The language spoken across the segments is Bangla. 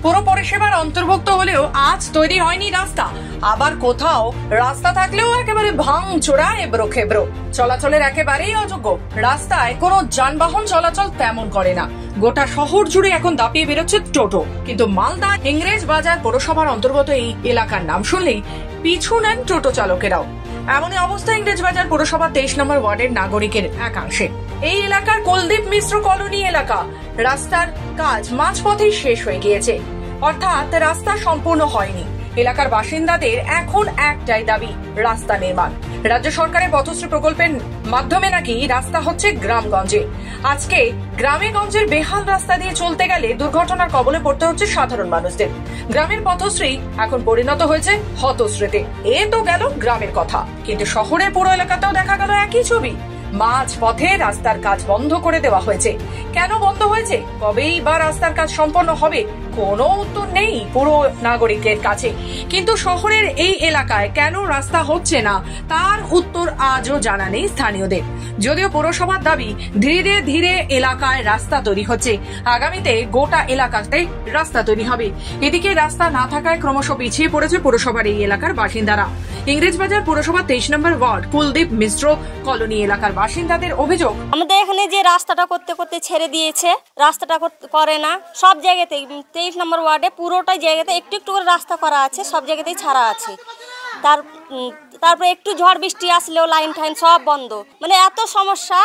পুর পরিষেবার অন্তর্ভুক্ত হলেও আজ তৈরি হয়নি রাস্তা, আবার কোথাও রাস্তা থাকলেও একেবারে ভাঙচোরা এবড়ো খেবড়ো, চলাচলের একেবারেই অযোগ্য। রাস্তায় কোনো যানবাহন চলাচল তেমন করে না, গোটা শহর জুড়ে এখন দাপিয়ে বেরোচ্ছে টোটো। কিন্তু মালদা ইংরেজ বাজার পৌরসভার অন্তর্গত এই এলাকার নাম শুনলেই পিছু নেন টোটো চালকেরাও। এমনই অবস্থা ইংরেজবাজার পৌরসভার 23 নম্বর ওয়ার্ডের নাগরিকের একাংশে। এই এলাকার কুলদীপ মিশ্র কলোনি এলাকা, রাস্তার কাজ মাঝপথেই শেষ হয়ে গিয়েছে, অর্থাৎ রাস্তা সম্পূর্ণ হয়নি। এলাকার বাসিন্দাদের এখন একটাই দাবি, রাস্তা নির্মাণ। রাজ্য সরকারের পথশ্রী প্রকল্পের মাধ্যমে নাকি রাস্তা হচ্ছে গ্রামগঞ্জে। আজকে গ্রামে গঞ্জের বেহাল রাস্তা দিয়ে চলতে গেলে দুর্ঘটনার কবলে পড়তে হচ্ছে সাধারণ মানুষদের। গ্রামের পথশ্রী এখন পরিণত হয়েছে হতশ্রীতে। এ তো গেল গ্রামের কথা, কিন্তু শহরের পুরো এলাকাতেও দেখা গেল একই ছবি। মাঝ পথে রাস্তার কাজ বন্ধ করে দেওয়া হয়েছে। কেন বন্ধ হয়েছে, কবেই বা রাস্তার কাজ সম্পন্ন হবে, কোনো উত্তর নেই পুরো নাগরিকের কাছে। কিন্তু শহরের এই এলাকায় কেন রাস্তা হচ্ছে না তার উত্তর আজও জানা নেই স্থানীয়দের। যদিও পৌরসভার দাবি ধীরে ধীরে এলাকায় রাস্তা তৈরি হচ্ছে, আগামীতে গোটা এলাকাতে রাস্তা তৈরি হবে। এদিকে রাস্তা না থাকায় ক্রমশ পিছিয়ে পড়েছে পৌরসভার এই এলাকার বাসিন্দারা। ইংরেজবাজার পৌরসভা 23 নম্বর ওয়ার্ড কুলদীপ মিশ্র কলোনি এলাকার বাসিন্দাদের অভিযোগ, আমাদের এখানে যে রাস্তাটা করতে করতে ছেড়ে দিয়েছে, রাস্তাটা করে না। সব জায়গাতেই 23 নম্বর ওয়ার্ডে পুরোটাই জায়গাতে একটু একটু করে রাস্তা করা আছে, সব জায়গাতেই ছাড়া আছে। তারপরে একটু ঝড় বৃষ্টি আসলেও লাইন টাইন সব বন্ধ। মানে এত সমস্যা,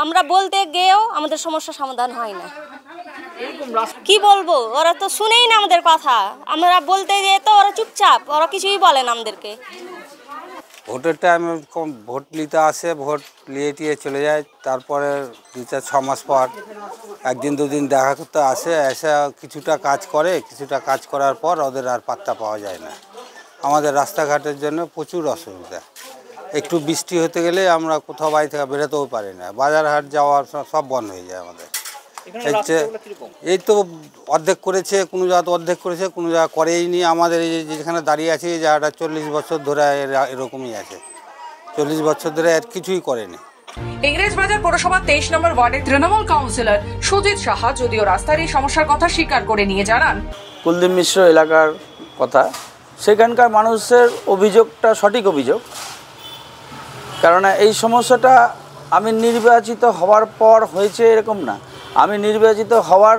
আমরা বলতে গিয়েও আমাদের সমস্যা সমাধান হয় না। কি বলবো, ওরা তো শুনেই না আমাদের কথা। আমরা বলতে গিয়ে তো ওরা চুপচাপ, ওরা কিছুই বলে না আমাদেরকে। ভোটের টাইমে ভোট নিতে আসে, ভোট নিয়ে টিয়ে চলে যায়, তারপরে 2-4-6 মাস পর একদিন দুদিন দেখা করতে আসে, এসে কিছুটা কাজ করে, কিছুটা কাজ করার পর ওদের আর পাত্তা পাওয়া যায় না। আমাদের রাস্তাঘাটের জন্য প্রচুর অসুবিধা। একটু বৃষ্টি হতে গেলে আমরা কোথাও বাড়ি থেকে বেরোতেও পারি না, বাজার হাট যাওয়ার সব বন্ধ হয়ে যায় আমাদের। এই তো অর্ধেক করেছে, কোনো জায়গা অর্ধেক করেছে, কোনো জায়গা করেই নি। আমাদের এই যেখানে দাঁড়িয়ে আছে এই জায়গাটা 40 বছর ধরে এরকমই আছে, 40 বছর ধরে আর কিছুই করেনি। ইংরেজবাজার পৌরসভা 23 নম্বর ওয়ার্ডের তৃণমূল কাউন্সিলর সুজিত সাহা যদিও রাস্তার এই সমস্যার কথা স্বীকার করে নিয়ে জানান, কুলদীপ মিশ্র এলাকার কথা, সেখানকার মানুষের অভিযোগটা সঠিক অভিযোগ। কেননা এই সমস্যাটা আমি নির্বাচিত হওয়ার পর হয়েছে এরকম না, আমি নির্বাচিত হওয়ার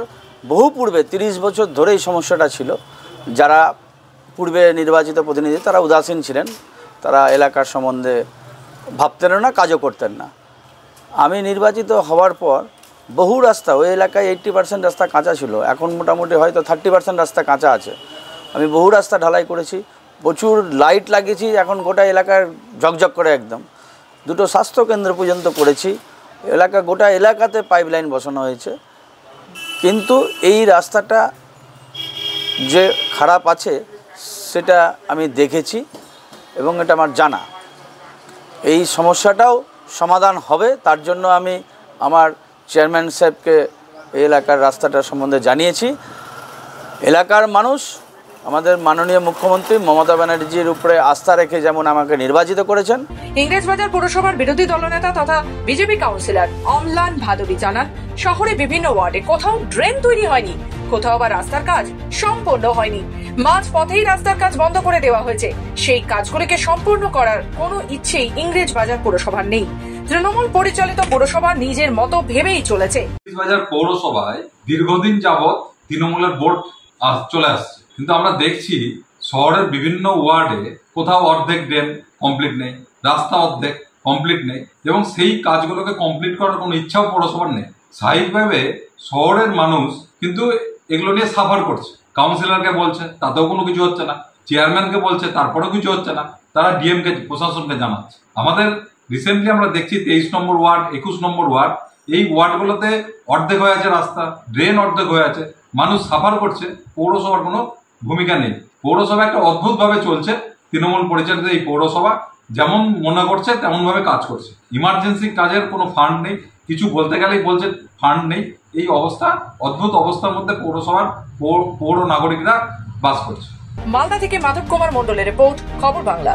বহু পূর্বে 30 বছর ধরে এই সমস্যাটা ছিল। যারা পূর্বে নির্বাচিত প্রতিনিধি তারা উদাসীন ছিলেন, তারা এলাকার সম্বন্ধে ভাবতেন না, কাজও করতেন না। আমি নির্বাচিত হওয়ার পর বহু রাস্তা, ওই এলাকায় 80% রাস্তা কাঁচা ছিল, এখন মোটামুটি হয়তো 30% রাস্তা কাঁচা আছে। আমি বহু রাস্তা ঢালাই করেছি, প্রচুর লাইট লাগিয়েছি, এখন গোটা এলাকার ঝকঝক করে একদম। 2টো স্বাস্থ্যকেন্দ্র পর্যন্ত করেছি, গোটা এলাকাতে পাইপলাইন বসানো হয়েছে। কিন্তু এই রাস্তাটা যে খারাপ আছে সেটা আমি দেখেছি এবং এটা আমার জানা। এই সমস্যাটাও সমাধান হবে, তার জন্য আমি আমার চেয়ারম্যান সাহেবকে এই এলাকার রাস্তাটা সম্বন্ধে জানিয়েছি। এলাকার মানুষ আমাদের মাননীয় মুখ্যমন্ত্রী মমতা ব্যানার্জির উপরে আস্থা রেখে যেমন আমাকে নির্বাচিত করেছেন। ইংরেজবাজার পৌরসভার বিরোধী দলনেতা তথা বিজেপি কাউন্সিলর অমলান ভাদবী জানান, শহরে বিভিন্ন ওয়ার্ডে কোথাও ড্রেন তৈরি হয়নি, কোথাও আবার রাস্তার কাজ সম্পূর্ণ হয়নি। মাঝ পথেই রাস্তার কাজ বন্ধ করে দেওয়া হয়েছে। সেই কাজগুলিকে সম্পূর্ণ করার কোনো ইচ্ছেই ইংরেজবাজার পৌরসভার নেই। তৃণমূল পরিচালিত পৌরসভা নিজের মতো ভেবেই চলেছে। ইংরেজবাজার পৌরসভায় দীর্ঘদিন যাবৎ তৃণমূলের ভোট চলে আসছে, কিন্তু আমরা দেখছি শহরের বিভিন্ন ওয়ার্ডে কোথাও অর্ধেক ড্রেন কমপ্লিট নেই, রাস্তা অর্ধেক কমপ্লিট নেই, এবং সেই কাজগুলোকে কমপ্লিট করার কোনো ইচ্ছাও পৌরসভার নেই। স্বাভাবিকভাবে শহরের মানুষ কিন্তু এগুলো নিয়ে সাফার করছে। কাউন্সিলরকে বলছে, তাতেও কোনো কিছু হচ্ছে না, চেয়ারম্যানকে বলছে, তারপরেও কিছু হচ্ছে না, তারা ডিএমকে প্রশাসনকে জানাচ্ছে। আমাদের রিসেন্টলি আমরা দেখছি 23 নম্বর ওয়ার্ড, 21 নম্বর ওয়ার্ড, এই ওয়ার্ডগুলোতে অর্ধেক হয়ে আছে রাস্তা, ড্রেন অর্ধেক হয়ে আছে, মানুষ সাফার করছে, পৌরসভার কোনো ভূমিকা নেই। পৌরসভা একটা অদ্ভুত ভাবে চলছে। তৃণমূল পরিচালিত এই পৌরসভা যেমন মনে করছে তেমন ভাবে কাজ করছে। ইমার্জেন্সি কাজের কোনো ফান্ড নেই, কিছু বলতে গেলেই বলছে ফান্ড নেই। এই অবস্থা, অদ্ভুত অবস্থার মধ্যে পৌরসভার পৌর নাগরিকরা বাস করছে। মালদা থেকে মাধব কুমার মণ্ডলের রিপোর্ট, খবর বাংলা।